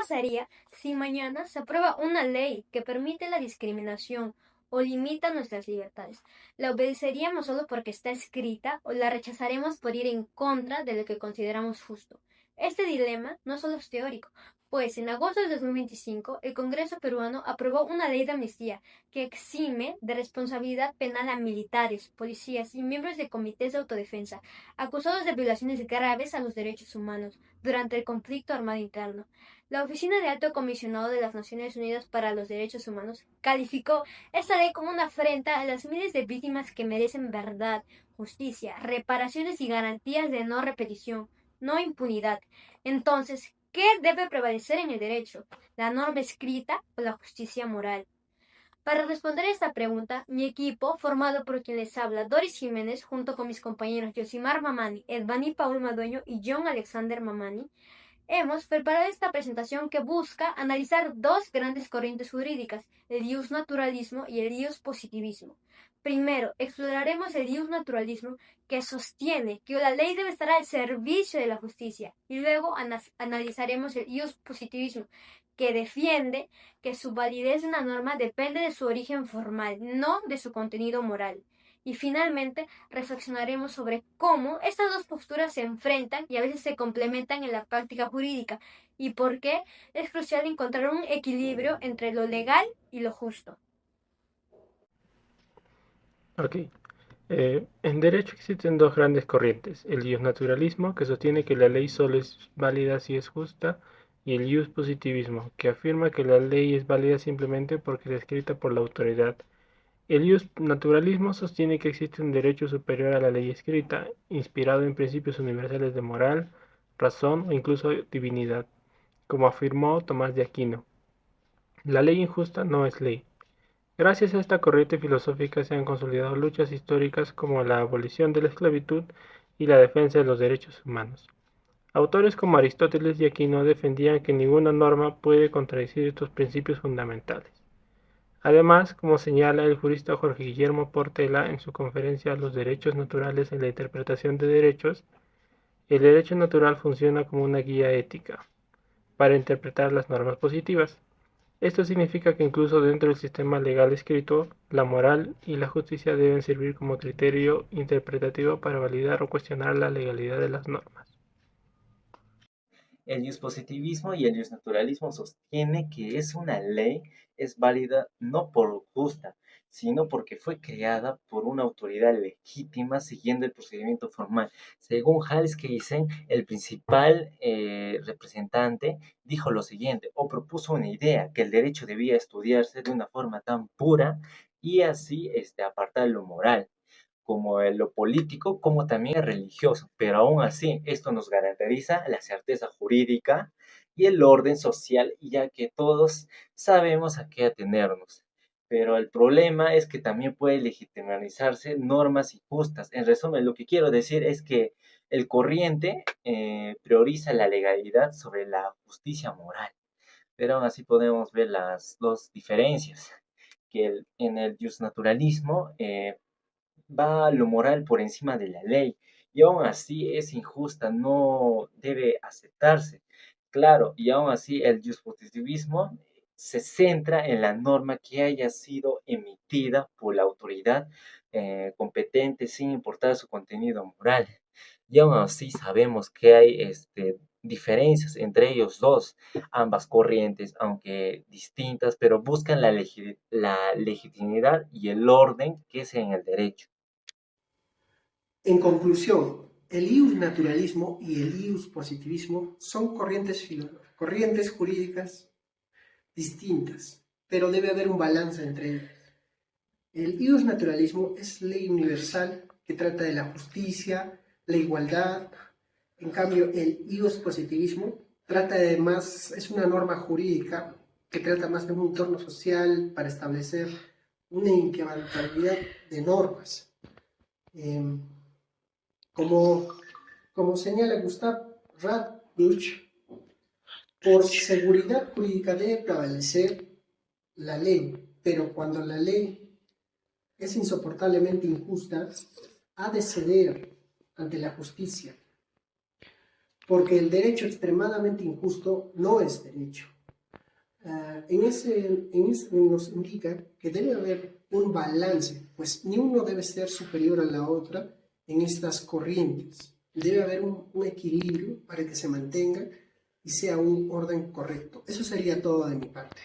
pasaría si mañana se aprueba una ley que permite la discriminación o limita nuestras libertades? ¿La obedeceríamos solo porque está escrita o la rechazaremos por ir en contra de lo que consideramos justo? Este dilema no solo es teórico, pues en agosto de 2025 el Congreso peruano aprobó una ley de amnistía que exime de responsabilidad penal a militares, policías y miembros de comités de autodefensa acusados de violaciones graves a los derechos humanos durante el conflicto armado interno. La Oficina de Alto Comisionado de las Naciones Unidas para los Derechos Humanos calificó esta ley como una afrenta a las miles de víctimas que merecen verdad, justicia, reparaciones y garantías de no repetición, no impunidad. Entonces, ¿qué debe prevalecer en el derecho? ¿La norma escrita o la justicia moral? Para responder esta pregunta, mi equipo, formado por quien les habla, Doris Jiménez, junto con mis compañeros Yosimar Mamani, Edvani Paul Madueño y John Alexander Mamani, hemos preparado esta presentación que busca analizar dos grandes corrientes jurídicas, el ius naturalismo y el ius positivismo. Primero, exploraremos el ius naturalismo, que sostiene que la ley debe estar al servicio de la justicia, y luego analizaremos el ius positivismo, que defiende que su validez de una norma depende de su origen formal, no de su contenido moral. Y finalmente reflexionaremos sobre cómo estas dos posturas se enfrentan y a veces se complementan en la práctica jurídica y por qué es crucial encontrar un equilibrio entre lo legal y lo justo. Ok. En derecho existen dos grandes corrientes, el iusnaturalismo, que sostiene que la ley solo es válida si es justa, y el iuspositivismo, que afirma que la ley es válida simplemente porque es escrita por la autoridad. El iusnaturalismo sostiene que existe un derecho superior a la ley escrita, inspirado en principios universales de moral, razón o incluso divinidad, como afirmó Tomás de Aquino. La ley injusta no es ley. Gracias a esta corriente filosófica se han consolidado luchas históricas como la abolición de la esclavitud y la defensa de los derechos humanos. Autores como Aristóteles y Aquino defendían que ninguna norma puede contradecir estos principios fundamentales. Además, como señala el jurista Jorge Guillermo Portela en su conferencia Los derechos naturales en la interpretación de derechos, el derecho natural funciona como una guía ética para interpretar las normas positivas. Esto significa que incluso dentro del sistema legal escrito, la moral y la justicia deben servir como criterio interpretativo para validar o cuestionar la legalidad de las normas. El positivismo y el naturalismo sostiene que una ley es válida no por justa, sino porque fue creada por una autoridad legítima siguiendo el procedimiento formal. Según Hans Kelsen, el principal representante dijo lo siguiente, o propuso una idea, que el derecho debía estudiarse de una forma tan pura y así apartar lo moral como en lo político, como también religioso, pero aún así esto nos garantiza la certeza jurídica y el orden social, ya que todos sabemos a qué atenernos. Pero el problema es que también puede legitimizarse normas injustas. En resumen, lo que quiero decir es que el corriente prioriza la legalidad sobre la justicia moral, pero aún así podemos ver las dos diferencias, que en el justnaturalismo va lo moral por encima de la ley y aún así es injusta, no debe aceptarse. Claro, y aún así el positivismo se centra en la norma que haya sido emitida por la autoridad competente sin importar su contenido moral. Y aún así sabemos que hay diferencias entre ellos dos, ambas corrientes, aunque distintas, pero buscan la legitimidad y el orden que es en el derecho. En conclusión, el iusnaturalismo y el iuspositivismo son corrientes jurídicas distintas, pero debe haber un balance entre ellas. El iusnaturalismo es ley universal que trata de la justicia, la igualdad. En cambio, el iuspositivismo trata de más, es una norma jurídica que trata más de un entorno social para establecer una inquebrantabilidad de normas. Como señala Gustav Radbruch, por seguridad jurídica debe prevalecer la ley, pero cuando la ley es insoportablemente injusta, ha de ceder ante la justicia, porque el derecho extremadamente injusto no es derecho. nos indica que debe haber un balance, pues ni uno debe ser superior a la otra en estas corrientes. Debe haber un equilibrio para que se mantenga y sea un orden correcto. Eso sería todo de mi parte.